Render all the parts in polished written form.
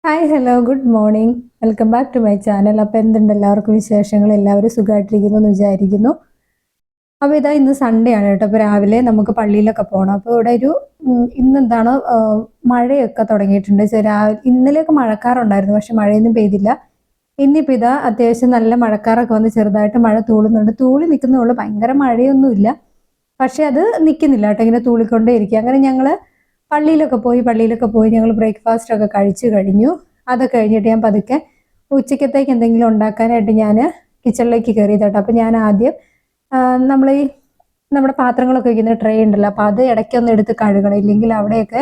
Hi hello good morning welcome back to my channel. അപ്പോൾ എന്തുണ്ട് എല്ലാവർക്കും വിശേഷങ്ങൾ? എല്ലാവരും സുഖമായിട്ടിരിക്കുന്നു എന്ന് വിചാരിക്കുന്നു. അപ്പോൾ ഇതാ ഇന്ന് സൺഡേ ആണ് കേട്ടോ. അപ്പോൾ രാവിലെ നമുക്ക് പള്ളിയിലൊക്കെ പോകണം. അപ്പോൾ ഇവിടെ ഇന്നെന്താണ് മഴയൊക്കെ തുടങ്ങിയിട്ടുണ്ട്. ഇന്നലെയൊക്കെ മഴക്കാറുണ്ടായിരുന്നു, പക്ഷെ മഴയൊന്നും പെയ്തില്ല. ഇന്നിപ്പോൾ ഇതാ അത്യാവശ്യം നല്ല മഴക്കാറൊക്കെ വന്ന് ചെറുതായിട്ട് മഴ തൂളുന്നുണ്ട്. തൂളി നിൽക്കുന്നുള്ളൂ, ഭയങ്കര മഴയൊന്നുമില്ല. പക്ഷെ അത് നിൽക്കുന്നില്ല കേട്ടോ, ഇങ്ങനെ തൂളിക്കൊണ്ടേ ഇരിക്കുക. അങ്ങനെ ഞങ്ങൾ പള്ളിയിലൊക്കെ പോയി ഞങ്ങൾ ബ്രേക്ക്ഫാസ്റ്റ് ഒക്കെ കഴിച്ചു കഴിഞ്ഞു. അതൊക്കെ കഴിഞ്ഞിട്ട് ഞാൻ പതുക്കെ ഉച്ചക്കത്തേക്ക് എന്തെങ്കിലും ഉണ്ടാക്കാനായിട്ട് ഞാൻ കിച്ചണിലേക്ക് കയറിയതാട്ടോ. അപ്പം ഞാൻ ആദ്യം നമ്മൾ നമ്മുടെ പാത്രങ്ങളൊക്കെ വയ്ക്കുന്ന ട്രേ ഉണ്ടല്ലോ, അപ്പോൾ അത് ഇടയ്ക്കൊന്ന് എടുത്ത് കഴുകണം. ഇല്ലെങ്കിൽ അവിടെയൊക്കെ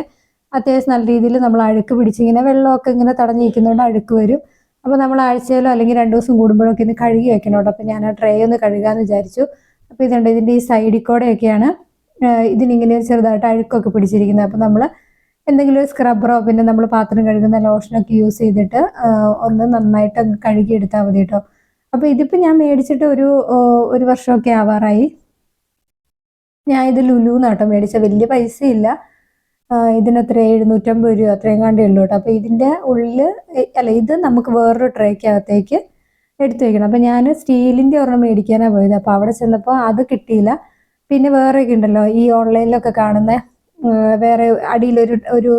അത്യാവശ്യം നല്ല രീതിയിൽ നമ്മൾ അഴുക്ക് പിടിച്ചിങ്ങനെ വെള്ളമൊക്കെ ഇങ്ങനെ തടഞ്ഞിരിക്കുന്നതുകൊണ്ട് അഴുക്ക് വരും. അപ്പോൾ നമ്മൾ ആഴ്ചയിലോ അല്ലെങ്കിൽ 2 ദിവസം കൂടുമ്പോഴൊക്കെ ഇന്ന് കഴുകി വെക്കണം കേട്ടോ. അപ്പോൾ ഞാൻ ആ ട്രേ ഒന്ന് കഴുകാമെന്ന് വിചാരിച്ചു. അപ്പോൾ ഇതുണ്ട്, ഇതിൻ്റെ ഈ സൈഡിൽ കൂടെയൊക്കെയാണ് ഇതിനിങ്ങനെ ചെറുതായിട്ട് അഴുക്കൊക്കെ പിടിച്ചിരിക്കുന്നത്. അപ്പോൾ നമ്മൾ എന്തെങ്കിലും ഒരു സ്ക്രബ്ബറോ പിന്നെ നമ്മൾ പാത്രം കഴുകുന്ന ലോഷനൊക്കെ യൂസ് ചെയ്തിട്ട് ഒന്ന് നന്നായിട്ട് അങ്ങ് കഴുകിയെടുത്താൽ മതി കേട്ടോ. അപ്പോൾ ഇതിപ്പോൾ ഞാൻ മേടിച്ചിട്ട് ഒരു വർഷമൊക്കെ ആവാറായി. ഞാൻ ഇത് ലുലുന്നാട്ടോ മേടിച്ച, വലിയ പൈസയില്ല. ഇതിനത്ര 750 രൂപ അത്രയും കണ്ടേ ഉള്ളൂ കേട്ടോ. അപ്പോൾ ഇതിൻ്റെ ഉള്ളിൽ ഇത് നമുക്ക് വേറൊരു ട്രേക്കകത്തേക്ക് എടുത്തു വയ്ക്കണം. അപ്പോൾ ഞാൻ സ്റ്റീലിൻ്റെ ഒരെണ്ണം മേടിക്കാനാണ് പോയത്. അപ്പോൾ അവിടെ ചെന്നപ്പോൾ അത് കിട്ടിയില്ല. പിന്നെ വേറെയൊക്കെ ഉണ്ടല്ലോ ഈ ഓൺലൈനിലൊക്കെ കാണുന്ന വേറെ അടിയിലൊരു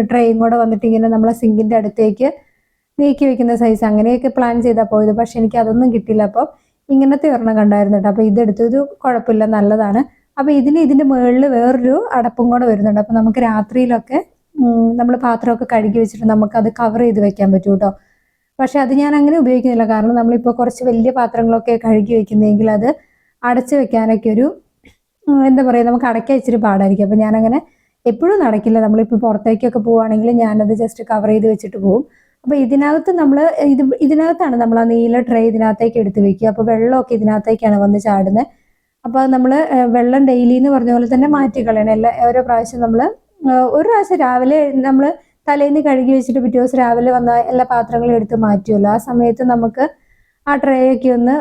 ട്രെയും കൂടെ വന്നിട്ട് ഇങ്ങനെ നമ്മളെ സിങ്കിൻ്റെ അടുത്തേക്ക് നീക്കി വെക്കുന്ന സൈസ്, അങ്ങനെയൊക്കെ പ്ലാൻ ചെയ്താൽ പോയത്. പക്ഷെ എനിക്ക് അതൊന്നും കിട്ടിയില്ല. അപ്പോൾ ഇങ്ങനത്തെ ഒരെണ്ണം കണ്ടായിരുന്നു കേട്ടോ. അപ്പോൾ ഇതെടുത്തു. ഇത് കുഴപ്പമില്ല, നല്ലതാണ്. അപ്പോൾ ഇതിൻ്റെ മുകളിൽ വേറൊരു അടപ്പും കൂടെ വരുന്നുണ്ട്. അപ്പോൾ നമുക്ക് രാത്രിയിലൊക്കെ നമ്മൾ പാത്രമൊക്കെ കഴുകി വെച്ചിട്ട് നമുക്കത് കവർ ചെയ്ത് വെക്കാൻ പറ്റും കേട്ടോ. പക്ഷെ അത് ഞാൻ അങ്ങനെ ഉപയോഗിക്കുന്നില്ല. കാരണം നമ്മളിപ്പോൾ കുറച്ച് വലിയ പാത്രങ്ങളൊക്കെ കഴുകി വെക്കുന്നതെങ്കിൽ അത് അടച്ചു വെക്കാനൊക്കെ എന്താ പറയുക, നമുക്ക് അടയ്ക്കാൻ ഇച്ചിരി പാടായിരിക്കും. അപ്പോൾ ഞാനങ്ങനെ എപ്പോഴും നടക്കില്ല. നമ്മളിപ്പോൾ പുറത്തേക്കൊക്കെ പോവുകയാണെങ്കിൽ ഞാനത് ജസ്റ്റ് കവർ ചെയ്ത് വെച്ചിട്ട് പോകും. അപ്പോൾ ഇതിനകത്താണ് നമ്മൾ ആ നീല ട്രേ ഇതിനകത്തേക്ക് എടുത്ത് വെക്കുക. അപ്പോൾ വെള്ളമൊക്കെ ഇതിനകത്തേക്കാണ് വന്ന് ചാടുന്നത്. അപ്പോൾ നമ്മൾ വെള്ളം ഡെയിലി എന്ന് പറഞ്ഞ പോലെ തന്നെ മാറ്റി കളയണം. ഓരോ പ്രാവശ്യം നമ്മൾ ഒരു പ്രാവശ്യം രാവിലെ നമ്മൾ തലേന്ന് കഴുകി വെച്ചിട്ട് പിറ്റേ ദിവസം രാവിലെ വന്ന എല്ലാ പാത്രങ്ങളും എടുത്ത് മാറ്റുമല്ലോ. ആ സമയത്ത് നമുക്ക് ആ ട്രേ ഒക്കെ ഒന്ന്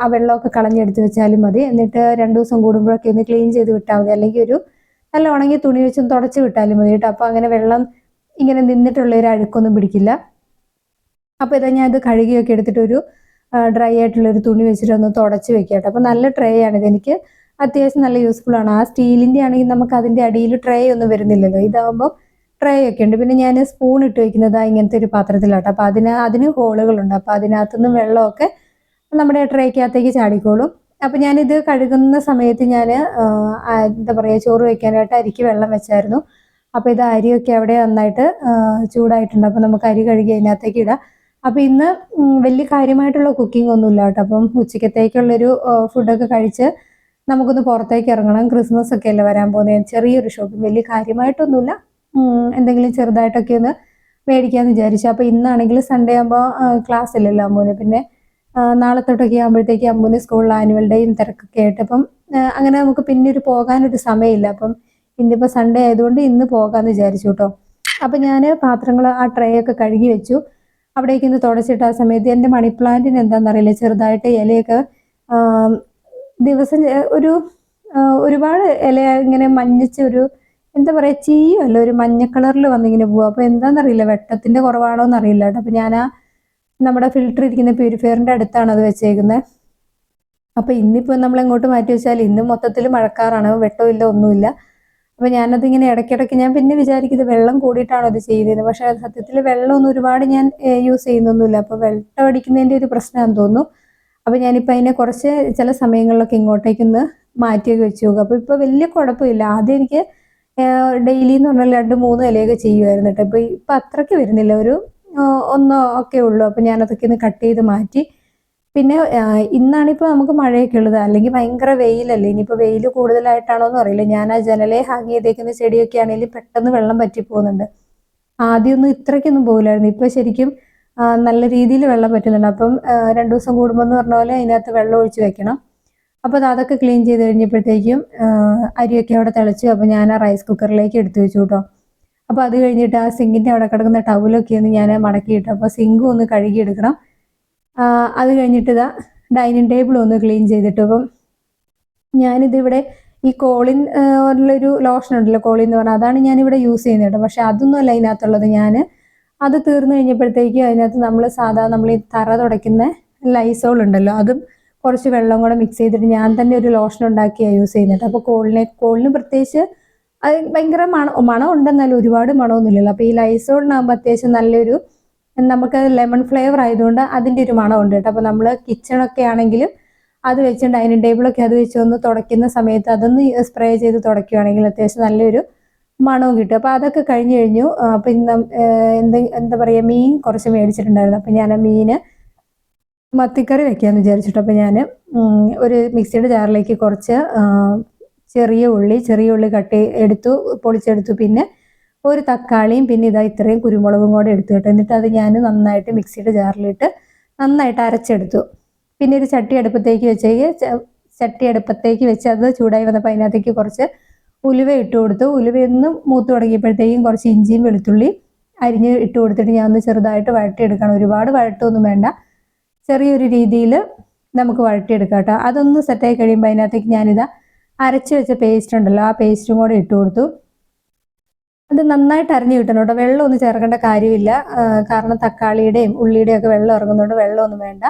ആ വെള്ളമൊക്കെ കളഞ്ഞെടുത്ത് വെച്ചാലും മതി. എന്നിട്ട് 2 ദിവസം കൂടുമ്പോഴൊക്കെ ഒന്ന് ക്ലീൻ ചെയ്ത് വിട്ടാൽ മതി. അല്ലെങ്കിൽ ഒരു നല്ല ഉണങ്ങിയ തുണി വെച്ചൊന്ന് തുടച്ച് വിട്ടാലും മതി കേട്ടോ. അപ്പോൾ അങ്ങനെ വെള്ളം ഇങ്ങനെ നിന്നിട്ടുള്ള ഒരു അഴുക്കൊന്നും പിടിക്കില്ല. അപ്പോൾ ഇതാ ഞാൻ ഇത് കഴുകിയൊക്കെ എടുത്തിട്ട് ഡ്രൈ ആയിട്ടുള്ളൊരു തുണി വെച്ചിട്ട് ഒന്ന് തുടച്ച് വെക്കുക കേട്ടോ. അപ്പോൾ നല്ല ട്രേ ആണിത്, എനിക്ക് അത്യാവശ്യം നല്ല യൂസ്ഫുൾ ആണ്. ആ സ്റ്റീലിൻ്റെ ആണെങ്കിൽ നമുക്ക് അതിൻ്റെ അടിയിൽ ട്രേ ഒന്നും വരുന്നില്ലല്ലോ. ഇതാകുമ്പോൾ ട്രേ ഒക്കെ ഉണ്ട്. പിന്നെ ഞാൻ സ്പൂൺ ഇട്ട് വെക്കുന്നത് ഇങ്ങനത്തെ ഒരു പാത്രത്തിലാട്ടോ. അപ്പോൾ അതിന് ഹോളുകളുണ്ട്. അപ്പോൾ അതിനകത്തുനിന്ന് വെള്ളമൊക്കെ നമ്മുടെ ട്രേക്കകത്തേക്ക് ചാടിക്കോളും. അപ്പോൾ ഞാനിത് കഴുകുന്ന സമയത്ത് ഞാൻ എന്താ പറയുക, ചോറ് വയ്ക്കാനായിട്ട് അരിക്ക് വെള്ളം വെച്ചായിരുന്നു. അപ്പോൾ ഇത് അരിയൊക്കെ അവിടെ നന്നായിട്ട് ചൂടായിട്ടുണ്ട്. അപ്പോൾ നമുക്ക് അരി കഴുകി അതിനകത്തേക്ക് ഇടാം. അപ്പോൾ ഇന്ന് വലിയ കാര്യമായിട്ടുള്ള കുക്കിംഗ് ഒന്നുമില്ല കേട്ടോ. അപ്പം ഉച്ചക്കത്തേക്കുള്ളൊരു ഫുഡൊക്കെ കഴിച്ച് നമുക്കൊന്ന് പുറത്തേക്ക് ഇറങ്ങണം. ക്രിസ്മസ് ഒക്കെ അല്ലേ വരാൻ പോകുന്നത്. ചെറിയൊരു ഷോപ്പിംഗ്, വലിയ കാര്യമായിട്ടൊന്നുമില്ല, എന്തെങ്കിലും ചെറുതായിട്ടൊക്കെ ഒന്ന് മേടിക്കാമെന്ന് വിചാരിച്ചു. അപ്പോൾ ഇന്നാണെങ്കിൽ സൺഡേ ആകുമ്പോൾ ക്ലാസ് ഇല്ലല്ലോ അമ്മൂന്. പിന്നെ നാളെ തൊട്ടൊക്കെ ആകുമ്പോഴത്തേക്ക് അമ്മൂന് സ്കൂളിൽ ആനുവൽ ഡേയും തിരക്കൊക്കെ ആയിട്ട് അപ്പം അങ്ങനെ നമുക്ക് പിന്നെ പോകാനൊരു സമയമില്ല. അപ്പം ഇന്നിപ്പോൾ സൺഡേ ആയതുകൊണ്ട് ഇന്ന് പോകാമെന്ന് വിചാരിച്ചു കേട്ടോ. അപ്പം ഞാൻ പാത്രങ്ങൾ ആ ട്രേ ഒക്കെ കഴുകി വെച്ചു. അവിടേക്ക് ഇന്ന് തുടച്ചിട്ട് ആ സമയത്ത് എൻ്റെ മണി പ്ലാന്റിന് എന്താണെന്നറിയില്ല, ചെറുതായിട്ട് ഇലയൊക്കെ ദിവസം ഒരുപാട് ഇല ഇങ്ങനെ മഞ്ഞച്ച് എന്താ പറയുക, ചീയുമല്ല, ഒരു മഞ്ഞ കളറിൽ വന്നിങ്ങനെ പോവുക. അപ്പോൾ എന്താണെന്നറിയില്ല, വെട്ടത്തിൻ്റെ കുറവാണോ എന്നറിയില്ല കേട്ടോ. അപ്പോൾ ഞാൻ നമ്മുടെ ഫിൽറ്റർ ഇരിക്കുന്ന പ്യൂരിഫയറിൻ്റെ അടുത്താണ് അത് വെച്ചേക്കുന്നത്. അപ്പോൾ ഇന്നിപ്പോൾ നമ്മൾ എങ്ങോട്ട് മാറ്റി വെച്ചാൽ ഇന്ന് മൊത്തത്തിൽ മഴക്കാറാണ്, വെട്ടമില്ല, ഒന്നുമില്ല. അപ്പോൾ ഞാനതിങ്ങനെ ഇടയ്ക്കിടയ്ക്ക് ഞാൻ പിന്നെ വിചാരിക്കുന്നത് വെള്ളം കൂടിയിട്ടാണോ ഇത് ചെയ്യുന്നത്. പക്ഷേ സത്യത്തിൽ വെള്ളമൊന്നും ഒരുപാട് ഞാൻ യൂസ് ചെയ്യുന്നൊന്നുമില്ല. അപ്പോൾ വെള്ളം അടിക്കുന്നതിൻ്റെ ഒരു പ്രശ്നമാണെന്ന് തോന്നുന്നു. അപ്പോൾ ഞാനിപ്പോൾ അതിനെ കുറച്ച് ചില സമയങ്ങളിലൊക്കെ ഇങ്ങോട്ടേക്കൊന്ന് മാറ്റിയൊക്കെ വെച്ച് നോക്കും. അപ്പോൾ ഇപ്പോൾ വലിയ കുഴപ്പമില്ല. ആദ്യം എനിക്ക് ഡെയിലി എന്ന് പറഞ്ഞാൽ 2-3 ഇലയൊക്കെ ചെയ്യുമായിരുന്നു കേട്ടോ. ഇപ്പം അത്രയ്ക്ക് വരുന്നില്ല, ഒന്നോ ഒക്കെ ഉള്ളൂ. അപ്പം ഞാനതൊക്കെ ഒന്ന് കട്ട് ചെയ്ത് മാറ്റി. പിന്നെ ഇന്നാണിപ്പോൾ നമുക്ക് മഴയൊക്കെ ഉള്ളത്, അല്ലെങ്കിൽ ഭയങ്കര വെയിലല്ലേ. ഇനിയിപ്പോൾ വെയിൽ കൂടുതലായിട്ടാണോ എന്ന് അറിയില്ല. ഞാൻ ആ ജനലെ ഹാങ് ചെയ്തേക്കുന്ന ചെടിയൊക്കെ ആണെങ്കിൽ പെട്ടെന്ന് വെള്ളം പറ്റി പോകുന്നുണ്ട്. ആദ്യമൊന്നും ഇത്രയ്ക്കൊന്നും പോകില്ലായിരുന്നു. ഇപ്പോൾ ശരിക്കും നല്ല രീതിയിൽ വെള്ളം പറ്റുന്നുണ്ട്. അപ്പം 2 ദിവസം കൂടുമ്പോൾ എന്ന് പറഞ്ഞ പോലെ അതിനകത്ത് വെള്ളം ഒഴിച്ച് വെക്കണം. അപ്പോൾ അതൊക്കെ ക്ലീൻ ചെയ്ത് കഴിഞ്ഞപ്പോഴത്തേക്കും അരിയൊക്കെ അവിടെ തിളച്ചു. അപ്പോൾ ഞാൻ ആ റൈസ് കുക്കറിലേക്ക് എടുത്തു വെച്ചു കേട്ടോ. അപ്പോൾ അത് കഴിഞ്ഞിട്ട് ആ സിങ്കിൻ്റെ അവിടെ കിടക്കുന്ന ടവലൊക്കെ ഒന്ന് ഞാൻ മടക്കിയിട്ടു. അപ്പോൾ സിങ്കും ഒന്ന് കഴുകിയെടുക്കണം. അത് കഴിഞ്ഞിട്ട് ഡൈനിങ് ടേബിൾ ഒന്ന് ക്ലീൻ ചെയ്തിട്ട്. അപ്പം ഞാനിതിവിടെ ഈ കോളിൻ ഉള്ളൊരു ലോഷൻ ഉണ്ടല്ലോ, കോളിൻ എന്ന് പറഞ്ഞാൽ, അതാണ് ഞാനിവിടെ യൂസ് ചെയ്യുന്നത് കേട്ടോ. പക്ഷെ അതൊന്നും അല്ല ഇതിനകത്തുള്ളത്. ഞാൻ അത് തീർന്നു കഴിഞ്ഞപ്പോഴത്തേക്കും അതിനകത്ത് നമ്മൾ നമ്മൾ ഈ തറ തുടയ്ക്കുന്ന ലൈസോൾ ഉണ്ടല്ലോ, അതും കുറച്ച് വെള്ളം കൂടെ മിക്സ് ചെയ്തിട്ട് ഞാൻ തന്നെ ഒരു ലോഷൻ ഉണ്ടാക്കിയാണ് യൂസ് ചെയ്യുന്നത്. അപ്പോൾ കോളിന് പ്രത്യേകിച്ച് അത് ഭയങ്കര മണം ഉണ്ടെന്നാലും ഒരുപാട് മണമൊന്നുമില്ലല്ലോ. അപ്പോൾ ഈ ലൈസോളിനാകുമ്പോൾ അത്യാവശ്യം നല്ലൊരു, നമുക്ക് ലെമൺ ഫ്ലേവർ ആയതുകൊണ്ട് അതിൻ്റെ ഒരു മണം ഉണ്ട് കേട്ടോ. അപ്പോൾ നമ്മൾ കിച്ചണൊക്കെ ആണെങ്കിലും അത് വെച്ച് ഡൈനിങ് ടേബിളൊക്കെ അത് വെച്ച് ഒന്ന് തുടയ്ക്കുന്ന സമയത്ത് അതൊന്ന് സ്പ്രേ ചെയ്ത് തുടയ്ക്കുകയാണെങ്കിൽ അത്യാവശ്യം നല്ലൊരു മണവും കിട്ടും. അപ്പോൾ അതൊക്കെ കഴിഞ്ഞു. അപ്പം എന്താ പറയുക, മീൻ കുറച്ച് മേടിച്ചിട്ടുണ്ടായിരുന്നു. അപ്പം ഞാൻ ആ മീന് മത്തിക്കറി വെക്കാമെന്ന് വിചാരിച്ചിട്ട് അപ്പോൾ ഞാൻ ഒരു മിക്സിയുടെ ജാറിലേക്ക് കുറച്ച് ചെറിയ ഉള്ളി പൊളിച്ചെടുത്തു. പിന്നെ ഒരു തക്കാളിയും പിന്നെ ഇത്രയും കുരുമുളകും കൂടെ എടുത്തു കേട്ടോ. എന്നിട്ട് അത് ഞാൻ നന്നായിട്ട് മിക്സിയുടെ ജാറിലിട്ട് നന്നായിട്ട് അരച്ചെടുത്തു. പിന്നെ ഒരു ചട്ടി അടുപ്പത്തേക്ക് വെച്ച് അത് ചൂടായി വന്നപ്പോൾ അതിനകത്തേക്ക് കുറച്ച് ഉലുവ ഇട്ട് കൊടുത്തു. ഉലുവയൊന്ന് മൂത്ത് തുടങ്ങിയപ്പോഴത്തേക്കും കുറച്ച് ഇഞ്ചിയും വെളുത്തുള്ളി അരിഞ്ഞ് ഇട്ട് കൊടുത്തിട്ട് ഞാൻ ഒന്ന് ചെറുതായിട്ട് വഴറ്റിയെടുക്കണം. ഒരുപാട് വഴട്ടൊന്നും വേണ്ട, ചെറിയൊരു രീതിയിൽ നമുക്ക് വഴറ്റിയെടുക്കാം കേട്ടോ. അതൊന്ന് സെറ്റായി കഴിയുമ്പോൾ അതിനകത്തേക്ക് ഞാനിതാ അരച്ച് വെച്ച പേസ്റ്റ് ഉണ്ടല്ലോ, ആ പേസ്റ്റും കൂടെ ഇട്ട് കൊടുത്തു. അത് നന്നായിട്ട് അരിഞ്ഞു കിട്ടണം കേട്ടോ. വെള്ളം ഒന്നും ചേർക്കേണ്ട കാര്യമില്ല, കാരണം തക്കാളിയുടെയും ഉള്ളിയുടെയും ഒക്കെ വെള്ളം ഇറങ്ങുന്നതുകൊണ്ട് വെള്ളമൊന്നും വേണ്ട.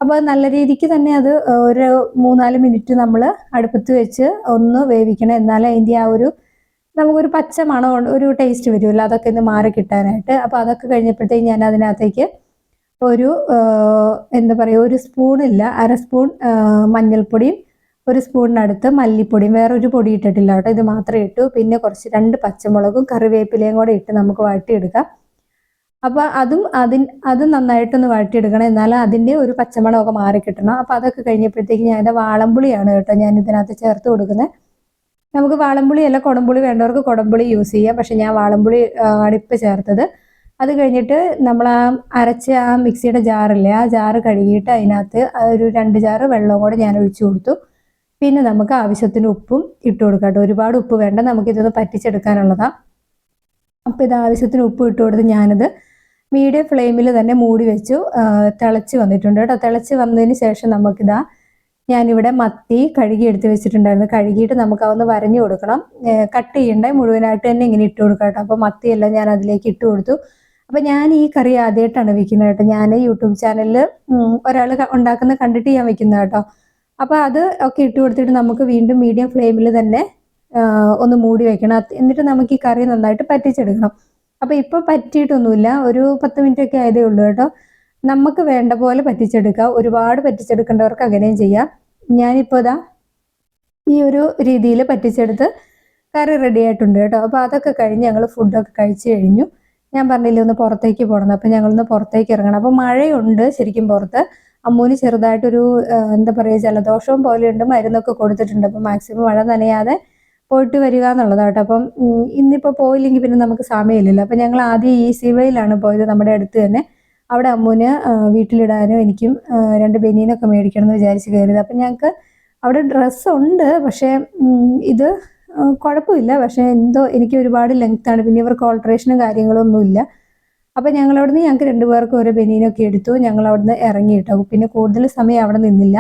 അപ്പോൾ നല്ല രീതിക്ക് തന്നെ അത് ഒരു 3-4 മിനിറ്റ് നമ്മൾ അടുപ്പത്ത് വെച്ച് ഒന്ന് വേവിക്കണം. എന്നാലേ അതിൻ്റെ ആ ഒരു നമുക്കൊരു പച്ച മണം ഒരു ടേസ്റ്റ് വരുമല്ലോ, അതൊക്കെ ഒന്ന് മാറി കിട്ടാനായിട്ട്. അപ്പോൾ അതൊക്കെ കഴിഞ്ഞപ്പോഴത്തേക്ക് ഞാൻ അതിനകത്തേക്ക് ഒരു എന്താ പറയുക, ഒരു സ്പൂണില്ല, 1/2 സ്പൂൺ മഞ്ഞൾപ്പൊടിയും 1 സ്പൂണിനടുത്ത് മല്ലിപ്പൊടിയും, വേറെ ഒരു പൊടി ഇട്ടിട്ടില്ല കേട്ടോ, ഇത് മാത്രമേ ഇട്ടു. പിന്നെ കുറച്ച് 2 പച്ചമുളകും കറിവേപ്പിലയും കൂടെ ഇട്ട് നമുക്ക് വഴറ്റിയെടുക്കാം. അപ്പോൾ അത് നന്നായിട്ടൊന്ന് വഴറ്റിയെടുക്കണം, എന്നാലും അതിൻ്റെ ഒരു പച്ചമണമൊക്കെ മാറി കിട്ടണം. അപ്പോൾ അതൊക്കെ കഴിഞ്ഞപ്പോഴത്തേക്ക് ഞാൻ വാളംപുളിയാണ് കേട്ടോ ഞാൻ ഇതിനകത്ത് ചേർത്ത് കൊടുക്കുന്നത്. നമുക്ക് വാളംപുളിയല്ല, കുടംപുളി വേണ്ടവർക്ക് കുടംപുളി യൂസ് ചെയ്യാം. പക്ഷെ ഞാൻ വാളംപുളി അടിപ്പ് ചേർത്തത്. അത് കഴിഞ്ഞിട്ട് നമ്മൾ അരച്ച മിക്സിയുടെ ജാറില്ലേ, ആ ജാറ് കഴുകിയിട്ട് അതിനകത്ത് ഒരു 2 ജാറ് വെള്ളവും കൂടെ ഞാൻ ഒഴിച്ചു കൊടുത്തു. പിന്നെ നമുക്ക് ആവശ്യത്തിന് ഉപ്പും ഇട്ട് കൊടുക്കാം കേട്ടോ. ഒരുപാട് ഉപ്പ് വേണ്ട, നമുക്കിതൊന്ന് പറ്റിച്ചെടുക്കാനുള്ളതാണ്. അപ്പോൾ ഇത് ആവശ്യത്തിന് ഉപ്പ് ഇട്ട് കൊടുത്ത് ഞാനത് മീഡിയം ഫ്ലെയിമിൽ തന്നെ മൂടി വെച്ചു. തിളച്ച് വന്നിട്ടുണ്ട് കേട്ടോ. തിളച്ച് വന്നതിന് ശേഷം ഞാനിവിടെ മത്തി കഴുകി എടുത്ത് വെച്ചിട്ടുണ്ടായിരുന്നു. കഴുകിയിട്ട് നമുക്ക് അതൊന്ന് വരഞ്ഞു കൊടുക്കണം. കട്ട് ചെയ്യണ്ടേ, മുഴുവനായിട്ട് തന്നെ ഇങ്ങനെ ഇട്ട് കൊടുക്കാം കേട്ടോ. അപ്പോൾ മത്തിയെല്ലാം ഞാൻ അതിലേക്ക് ഇട്ട് കൊടുത്തു. അപ്പോൾ ഞാൻ ഈ കറി ആദ്യമായിട്ടാണ് വെക്കുന്നത് കേട്ടോ. ഞാൻ യൂട്യൂബ് ചാനലിൽ ഒരാൾ ഉണ്ടാക്കുന്ന കണ്ടിട്ട് ഞാൻ വെക്കുന്നത് കേട്ടോ. അപ്പോൾ അത് ഒക്കെ ഇട്ട് കൊടുത്തിട്ട് നമുക്ക് വീണ്ടും മീഡിയം ഫ്ലെയിമിൽ തന്നെ ഒന്ന് മൂടി വെക്കണം. എന്നിട്ട് നമുക്ക് ഈ കറി നന്നായിട്ട് പറ്റിച്ചെടുക്കണം. അപ്പോൾ ഇപ്പോൾ പറ്റിയിട്ടൊന്നുമില്ല, ഒരു 10 മിനിറ്റ് ഒക്കെ ആയതേ ഉള്ളൂ കേട്ടോ. നമുക്ക് വേണ്ട പോലെ പറ്റിച്ചെടുക്കാം. ഒരുപാട് പറ്റിച്ചെടുക്കേണ്ടവർക്ക് അങ്ങനെയും ചെയ്യാം. ഞാനിപ്പോൾ ഈ ഒരു രീതിയിൽ പറ്റിച്ചെടുത്ത് കറി റെഡി ആയിട്ടുണ്ട് കേട്ടോ. അപ്പോൾ അതൊക്കെ കഴിഞ്ഞ് ഞങ്ങൾ ഫുഡൊക്കെ കഴിച്ച് കഴിഞ്ഞു. ഞാൻ പറഞ്ഞില്ലേ ഒന്ന് പുറത്തേക്ക് പോകണം, അപ്പോൾ ഞങ്ങളൊന്ന് പുറത്തേക്ക് ഇറങ്ങണം. അപ്പോൾ മഴയുണ്ട് ശരിക്കും പുറത്ത്. അമ്മൂന് ചെറുതായിട്ടൊരു എന്താ പറയുക, ജലദോഷവും പോലെയുണ്ട്, മരുന്നൊക്കെ കൊടുത്തിട്ടുണ്ട്. അപ്പോൾ മാക്സിമം മഴ നനയാതെ പോയിട്ട് വരിക എന്നുള്ളതാണ് കേട്ടോ. അപ്പം ഇന്നിപ്പോൾ പോയില്ലെങ്കിൽ പിന്നെ നമുക്ക് സമയമില്ലല്ലോ. അപ്പോൾ ഞങ്ങൾ ആദ്യം ഈസി വേയിലാണ് പോയത്, നമ്മുടെ അടുത്ത് തന്നെ. അവിടെ അമ്മൂന് വീട്ടിലിടാനും എനിക്കും 2 ബനിയനൊക്കെ മേടിക്കണം എന്ന് വിചാരിച്ച് കയറിയത്. അപ്പം ഞങ്ങൾക്ക് അവിടെ ഡ്രസ്സുണ്ട്, പക്ഷേ ഇത് കുഴപ്പമില്ല. പക്ഷേ എന്തോ എനിക്ക് ഒരുപാട് ലെങ്ത്താണ്, പിന്നെ ഇവർക്ക് ഓൾട്രേഷനും കാര്യങ്ങളൊന്നുമില്ല. അപ്പം ഞങ്ങൾക്ക് 2 പേർക്കും ഓരോ ബനിയനൊക്കെ എടുത്തു. ഞങ്ങൾ അവിടുന്ന് ഇറങ്ങി കേട്ടോ. പിന്നെ കൂടുതൽ സമയം അവിടെ നിന്നില്ല.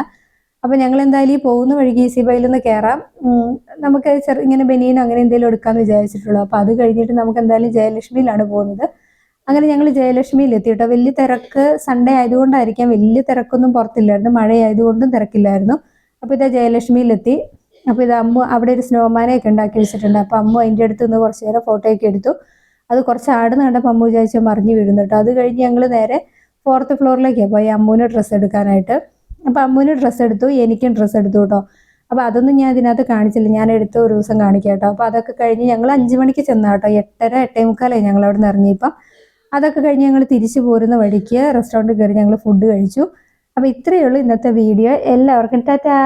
അപ്പം ഞങ്ങൾ എന്തായാലും ഈ പോകുന്ന വഴിക്ക് ഈസി ബൈയിൽ നിന്ന് കയറാം, നമുക്ക് ഇങ്ങനെ ബനിയനോ അങ്ങനെ എന്തെങ്കിലും എടുക്കാമെന്ന് വിചാരിച്ചിട്ടുള്ളൂ. അപ്പോൾ അത് കഴിഞ്ഞിട്ട് നമുക്ക് എന്തായാലും ജയലക്ഷ്മിയിലാണ് പോകുന്നത്. അങ്ങനെ ഞങ്ങൾ ജയലക്ഷ്മിയിൽ എത്തി കേട്ടോ. വലിയ തിരക്ക് സൺഡേ ആയതുകൊണ്ടായിരിക്കാം, വലിയ തിരക്കൊന്നും പുറത്തില്ലായിരുന്നു, മഴയായതുകൊണ്ടും തിരക്കില്ലായിരുന്നു. അപ്പോൾ ജയലക്ഷ്മിയിലെത്തി. അപ്പോൾ അമ്മു അവിടെ ഒരു സ്നോമാനെയൊക്കെ ഉണ്ടാക്കി വെച്ചിട്ടുണ്ട്. അപ്പോൾ അമ്മു അതിൻ്റെ അടുത്ത് നിന്ന് കുറച്ച് നേരം ഫോട്ടോയൊക്കെ എടുത്തു. അത് കുറച്ച് ആടുന്ന കണ്ടപ്പോൾ അമ്മു വിചാരിച്ചാൽ മറിഞ്ഞു വീഴുന്നു കേട്ടോ. അത് കഴിഞ്ഞ് ഞങ്ങൾ നേരെ 4th ഫ്ലോറിലേക്കാണ് പോയി അമ്മൂന് ഡ്രസ്സ് എടുക്കാനായിട്ട്. അപ്പോൾ അമ്മൂന് ഡ്രസ്സ് എടുത്തു, എനിക്കും ഡ്രസ്സ് എടുത്തു കേട്ടോ. അപ്പോൾ അതൊന്നും ഞാൻ ഇതിനകത്ത് കാണിച്ചില്ല, ഞാൻ എടുത്ത ഒരു ദിവസം കാണിക്കാം കേട്ടോ. അപ്പോൾ അതൊക്കെ കഴിഞ്ഞ് ഞങ്ങൾ 5 മണിക്ക് ചെന്നാ കേട്ടോ. 8:30 8:45 ഞങ്ങൾ അവിടെ നിന്ന് ഇറങ്ങിയപ്പം. അതൊക്കെ കഴിഞ്ഞ് ഞങ്ങൾ തിരിച്ചു പോരുന്ന വഴിക്ക് റെസ്റ്റോറൻറ്റിൽ കയറി ഞങ്ങൾ ഫുഡ് കഴിച്ചു. അപ്പോൾ ഇത്രയേ ഉള്ളൂ ഇന്നത്തെ വീഡിയോ. എല്ലാവർക്കും ടാറ്റാ.